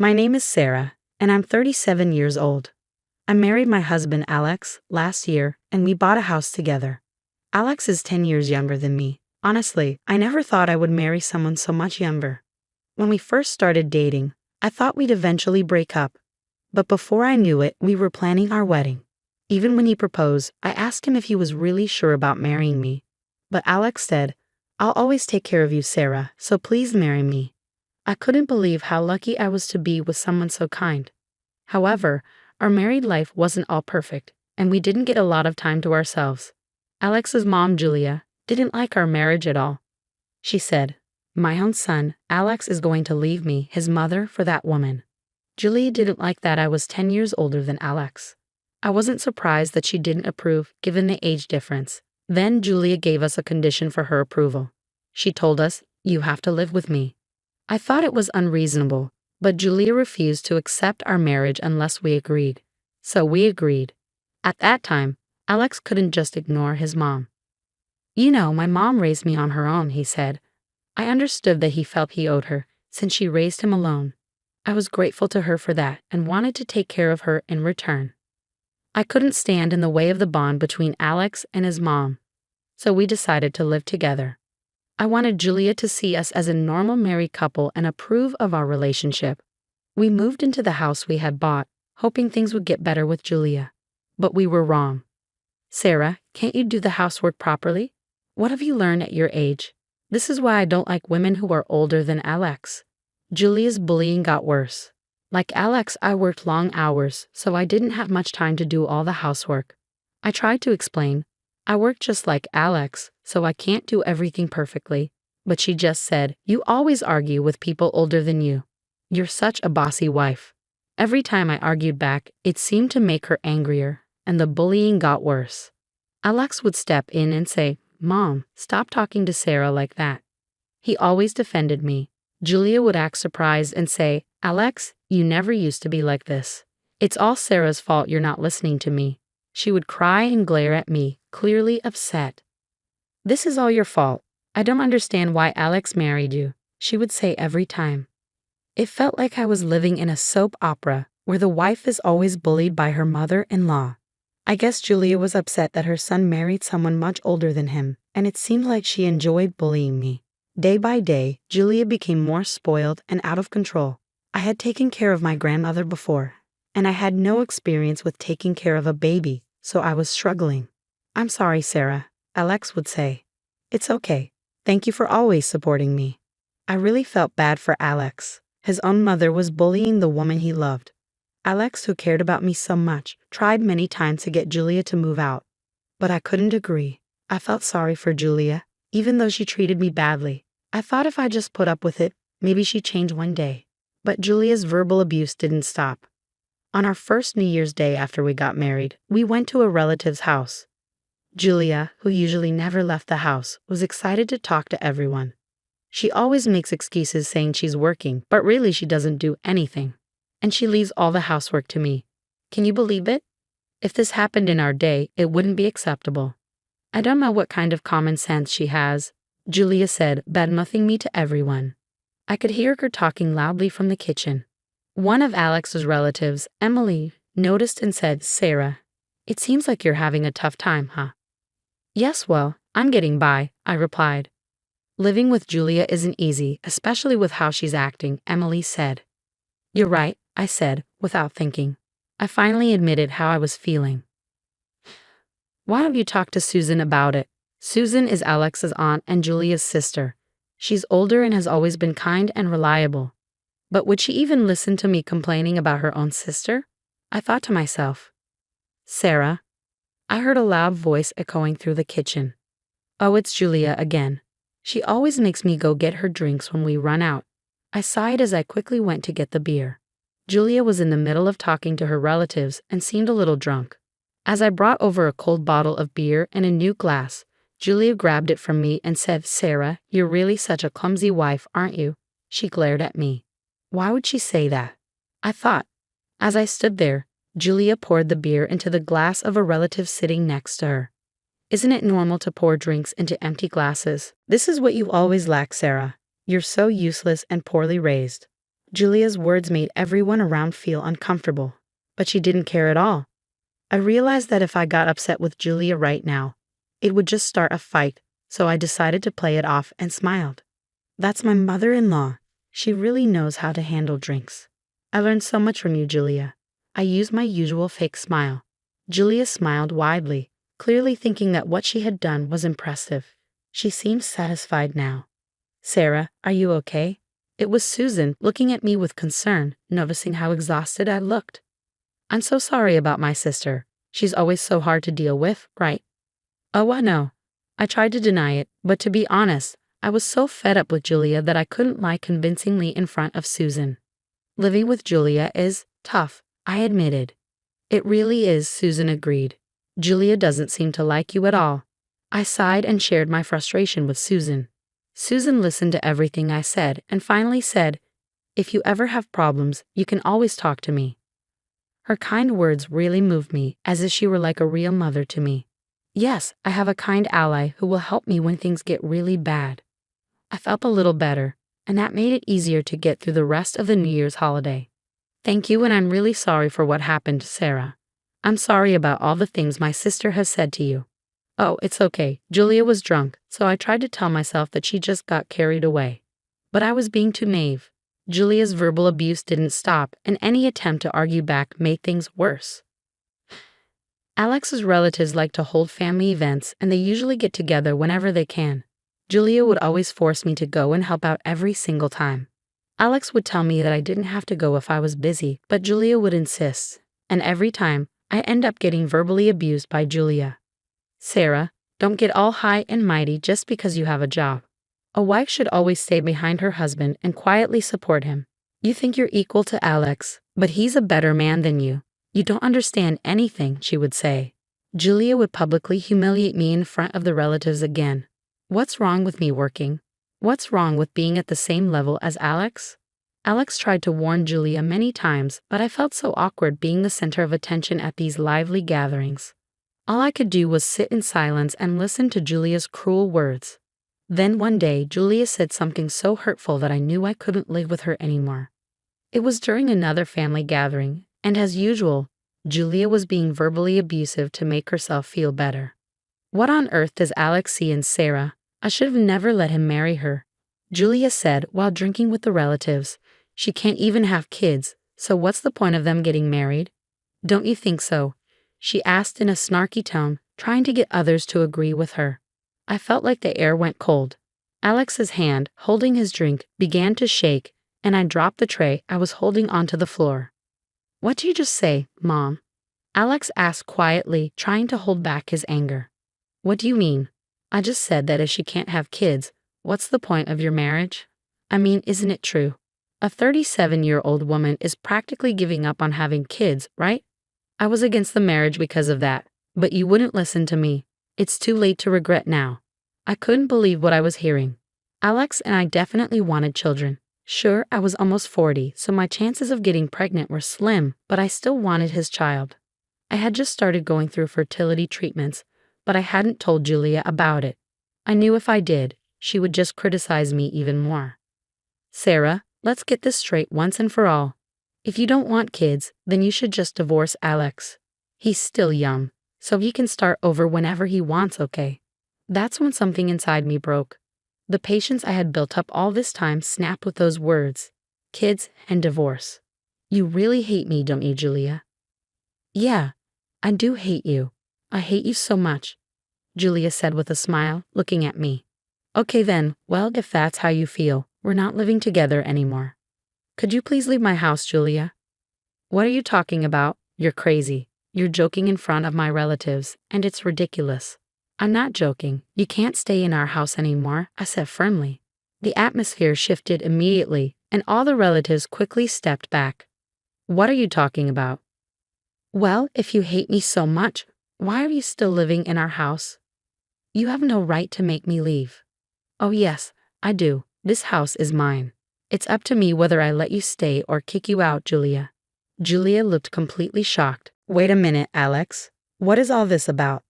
My name is Sarah, and I'm 37 years old. I married my husband Alex last year, and we bought a house together. Alex is 10 years younger than me. Honestly, I never thought I would marry someone so much younger. When we first started dating, I thought we'd eventually break up. But before I knew it, we were planning our wedding. Even when he proposed, I asked him if he was really sure about marrying me. But Alex said, "I'll always take care of you, Sarah, so please marry me." I couldn't believe how lucky I was to be with someone so kind. However, our married life wasn't all perfect, and we didn't get a lot of time to ourselves. Alex's mom, Julia, didn't like our marriage at all. She said, "My own son, Alex, is going to leave me, his mother, for that woman." Julia didn't like that I was 10 years older than Alex. I wasn't surprised that she didn't approve, given the age difference. Then Julia gave us a condition for her approval. She told us, "You have to live with me." I thought it was unreasonable, but Julia refused to accept our marriage unless we agreed. So we agreed. At that time, Alex couldn't just ignore his mom. "You know, my mom raised me on her own," he said. I understood that he felt he owed her, since she raised him alone. I was grateful to her for that and wanted to take care of her in return. I couldn't stand in the way of the bond between Alex and his mom, so we decided to live together. I wanted Julia to see us as a normal married couple and approve of our relationship. We moved into the house we had bought, hoping things would get better with Julia. But we were wrong. "Sarah, can't you do the housework properly? What have you learned at your age? This is why I don't like women who are older than Alex." Julia's bullying got worse. Like Alex, I worked long hours, so I didn't have much time to do all the housework. I tried to explain, "I work just like Alex, so I can't do everything perfectly." But she just said, "You always argue with people older than you. You're such a bossy wife." Every time I argued back, it seemed to make her angrier, and the bullying got worse. Alex would step in and say, "Mom, stop talking to Sarah like that." He always defended me. Julia would act surprised and say, "Alex, you never used to be like this. It's all Sarah's fault you're not listening to me." She would cry and glare at me, clearly upset. "This is all your fault. I don't understand why Alex married you," she would say every time. It felt like I was living in a soap opera where the wife is always bullied by her mother-in-law. I guess Julia was upset that her son married someone much older than him, and it seemed like she enjoyed bullying me. Day by day, Julia became more spoiled and out of control. I had taken care of my grandmother before, and I had no experience with taking care of a baby, so I was struggling. "I'm sorry, Sarah," Alex would say. "It's okay. Thank you for always supporting me." I really felt bad for Alex. His own mother was bullying the woman he loved. Alex, who cared about me so much, tried many times to get Julia to move out, but I couldn't agree. I felt sorry for Julia, even though she treated me badly. I thought if I just put up with it, maybe she'd change one day. But Julia's verbal abuse didn't stop. On our first New Year's Day after we got married, we went to a relative's house. Julia, who usually never left the house, was excited to talk to everyone. She always makes excuses saying she's working, but really she doesn't do anything. And she leaves all the housework to me. Can you believe it? If this happened in our day, it wouldn't be acceptable. I don't know what kind of common sense she has, Julia said, bad-mouthing me to everyone. I could hear her talking loudly from the kitchen. One of Alex's relatives, Emily, noticed and said, "Sarah, it seems like you're having a tough time, huh?" "Yes, well, I'm getting by," I replied. "Living with Julia isn't easy, especially with how she's acting," Emily said. "You're right," I said, without thinking. I finally admitted how I was feeling. "Why don't you talk to Susan about it?" Susan is Alex's aunt and Julia's sister. She's older and has always been kind and reliable. But would she even listen to me complaining about her own sister? I thought to myself. "Sarah." I heard a loud voice echoing through the kitchen. Oh, it's Julia again. She always makes me go get her drinks when we run out. I sighed as I quickly went to get the beer. Julia was in the middle of talking to her relatives and seemed a little drunk. As I brought over a cold bottle of beer and a new glass, Julia grabbed it from me and said, "Sarah, you're really such a clumsy wife, aren't you?" She glared at me. Why would she say that? I thought. As I stood there, Julia poured the beer into the glass of a relative sitting next to her. "Isn't it normal to pour drinks into empty glasses? This is what you always lack, Sarah. You're so useless and poorly raised." Julia's words made everyone around feel uncomfortable, but she didn't care at all. I realized that if I got upset with Julia right now, it would just start a fight, so I decided to play it off and smiled. That's my mother-in-law. She really knows how to handle drinks. I learned so much from you, Julia. I used my usual fake smile. Julia smiled widely, clearly thinking that what she had done was impressive. She seemed satisfied now. Sarah, are you okay? It was Susan, looking at me with concern, noticing how exhausted I looked. I'm so sorry about my sister. She's always so hard to deal with, right? Oh, I know. I tried to deny it, but to be honest, I was so fed up with Julia that I couldn't lie convincingly in front of Susan. Living with Julia is tough, I admitted. It really is, Susan agreed. Julia doesn't seem to like you at all. I sighed and shared my frustration with Susan. Susan listened to everything I said and finally said, "If you ever have problems, you can always talk to me." Her kind words really moved me, as if she were like a real mother to me. Yes, I have a kind ally who will help me when things get really bad. I felt a little better, and that made it easier to get through the rest of the New Year's holiday. Thank you, and I'm really sorry for what happened, Sarah. I'm sorry about all the things my sister has said to you. Oh, it's okay. Julia was drunk, so I tried to tell myself that she just got carried away. But I was being too naive. Julia's verbal abuse didn't stop, and any attempt to argue back made things worse. Alex's relatives like to hold family events, and they usually get together whenever they can. Julia would always force me to go and help out every single time. Alex would tell me that I didn't have to go if I was busy, but Julia would insist. And every time, I end up getting verbally abused by Julia. Sarah, don't get all high and mighty just because you have a job. A wife should always stay behind her husband and quietly support him. You think you're equal to Alex, but he's a better man than you. You don't understand anything, she would say. Julia would publicly humiliate me in front of the relatives again. What's wrong with me working? What's wrong with being at the same level as Alex? Alex tried to warn Julia many times, but I felt so awkward being the center of attention at these lively gatherings. All I could do was sit in silence and listen to Julia's cruel words. Then one day, Julia said something so hurtful that I knew I couldn't live with her anymore. It was during another family gathering, and as usual, Julia was being verbally abusive to make herself feel better. What on earth does Alex see in Sarah? I should have never let him marry her. Julia said while drinking with the relatives. She can't even have kids, so what's the point of them getting married? Don't you think so? She asked in a snarky tone, trying to get others to agree with her. I felt like the air went cold. Alex's hand, holding his drink, began to shake, and I dropped the tray I was holding onto the floor. What did you just say, Mom? Alex asked quietly, trying to hold back his anger. What do you mean? I just said that if she can't have kids, what's the point of your marriage? I mean, isn't it true? A 37-year-old woman is practically giving up on having kids, right? I was against the marriage because of that, but you wouldn't listen to me. It's too late to regret now. I couldn't believe what I was hearing. Alex and I definitely wanted children. Sure, I was almost 40, so my chances of getting pregnant were slim, but I still wanted his child. I had just started going through fertility treatments, but I hadn't told Julia about it. I knew if I did, she would just criticize me even more. Sarah, let's get this straight once and for all. If you don't want kids, then you should just divorce Alex. He's still young, so he can start over whenever he wants, okay? That's when something inside me broke. The patience I had built up all this time snapped with those words. Kids and divorce. You really hate me, don't you, Julia? Yeah, I do hate you. I hate you so much, Julia said with a smile, looking at me. Okay then, well, if that's how you feel, we're not living together anymore. Could you please leave my house, Julia? What are you talking about? You're crazy. You're joking in front of my relatives, and it's ridiculous. I'm not joking. You can't stay in our house anymore, I said firmly. The atmosphere shifted immediately, and all the relatives quickly stepped back. What are you talking about? Well, if you hate me so much, why are you still living in our house? You have no right to make me leave. Oh yes, I do. This house is mine. It's up to me whether I let you stay or kick you out, Julia. Julia looked completely shocked. Wait a minute, Alex. What is all this about?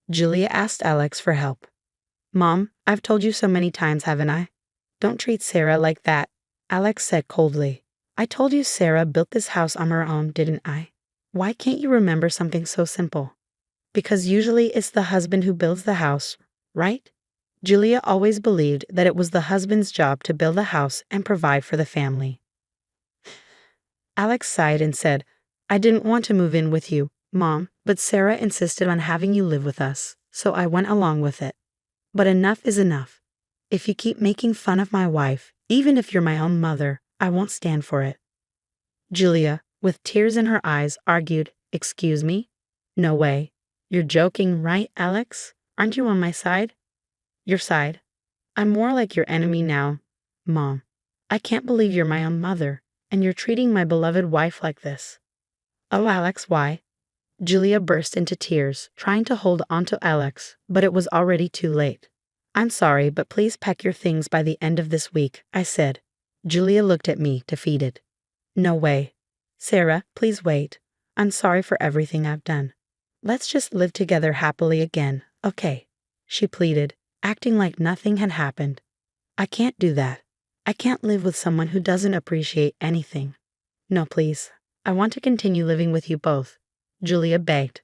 Julia asked Alex for help. Mom, I've told you so many times, haven't I? Don't treat Sarah like that, Alex said coldly. I told you Sarah built this house on her own, didn't I? Why can't you remember something so simple? Because usually it's the husband who builds the house, right? Julia always believed that it was the husband's job to build a house and provide for the family. Alex sighed and said, I didn't want to move in with you, Mom, but Sarah insisted on having you live with us, so I went along with it. But enough is enough. If you keep making fun of my wife, even if you're my own mother, I won't stand for it. Julia, with tears in her eyes, argued, Excuse me? No way. You're joking, right, Alex? Aren't you on my side? Your side? I'm more like your enemy now, Mom. I can't believe you're my own mother, and you're treating my beloved wife like this. Oh, Alex, why? Julia burst into tears, trying to hold on to Alex, but it was already too late. I'm sorry, but please pack your things by the end of this week, I said. Julia looked at me, defeated. No way. Sarah, please wait. I'm sorry for everything I've done. Let's just live together happily again, okay? She pleaded, acting like nothing had happened. I can't do that. I can't live with someone who doesn't appreciate anything. No, please. I want to continue living with you both, Julia begged.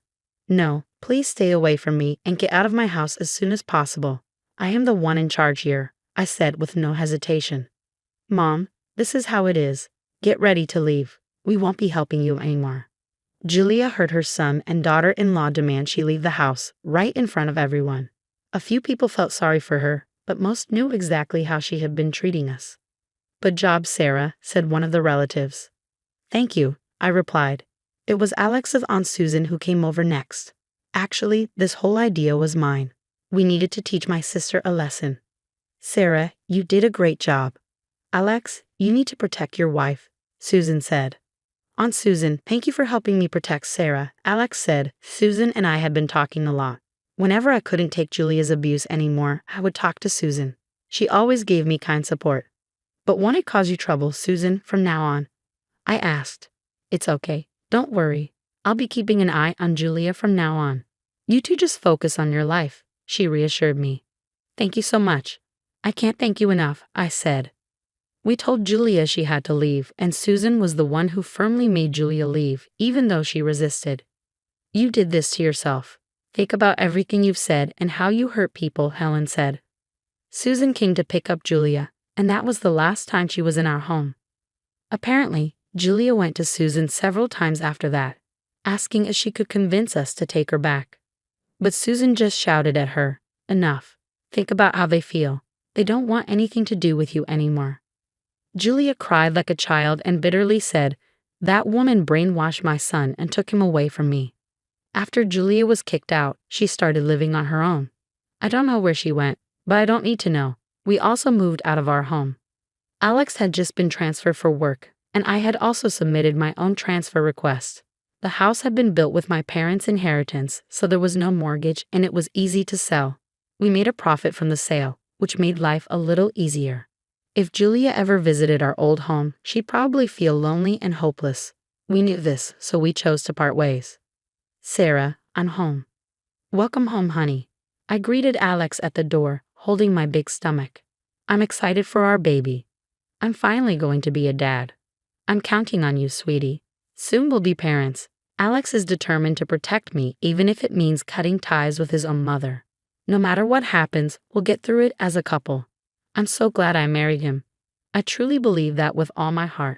No, please stay away from me and get out of my house as soon as possible. I am the one in charge here, I said with no hesitation. Mom, this is how it is. Get ready to leave. We won't be helping you anymore. Julia heard her son and daughter-in-law demand she leave the house, right in front of everyone. A few people felt sorry for her, but most knew exactly how she had been treating us. Good job, Sarah, said one of the relatives. Thank you, I replied. It was Alex's Aunt Susan who came over next. Actually, this whole idea was mine. We needed to teach my sister a lesson. Sarah, you did a great job. Alex, you need to protect your wife, Susan said. Aunt Susan, thank you for helping me protect Sarah, Alex said. Susan and I had been talking a lot. Whenever I couldn't take Julia's abuse anymore, I would talk to Susan. She always gave me kind support. But won't it cause you trouble, Susan, from now on? I asked. It's okay. Don't worry. I'll be keeping an eye on Julia from now on. You two just focus on your life, she reassured me. Thank you so much. I can't thank you enough, I said. We told Julia she had to leave, and Susan was the one who firmly made Julia leave, even though she resisted. You did this to yourself. Think about everything you've said and how you hurt people, Helen said. Susan came to pick up Julia, and that was the last time she was in our home. Apparently, Julia went to Susan several times after that, asking if she could convince us to take her back. But Susan just shouted at her, Enough. Think about how they feel. They don't want anything to do with you anymore. Julia cried like a child and bitterly said, That woman brainwashed my son and took him away from me. After Julia was kicked out, she started living on her own. I don't know where she went, but I don't need to know. We also moved out of our home. Alex had just been transferred for work, and I had also submitted my own transfer request. The house had been built with my parents' inheritance, so there was no mortgage and it was easy to sell. We made a profit from the sale, which made life a little easier. If Julia ever visited our old home, she'd probably feel lonely and hopeless. We knew this, so we chose to part ways. Sarah, I'm home. Welcome home, honey. I greeted Alex at the door, holding my big stomach. I'm excited for our baby. I'm finally going to be a dad. I'm counting on you, sweetie. Soon we'll be parents. Alex is determined to protect me, even if it means cutting ties with his own mother. No matter what happens, we'll get through it as a couple. I'm so glad I married him. I truly believe that with all my heart.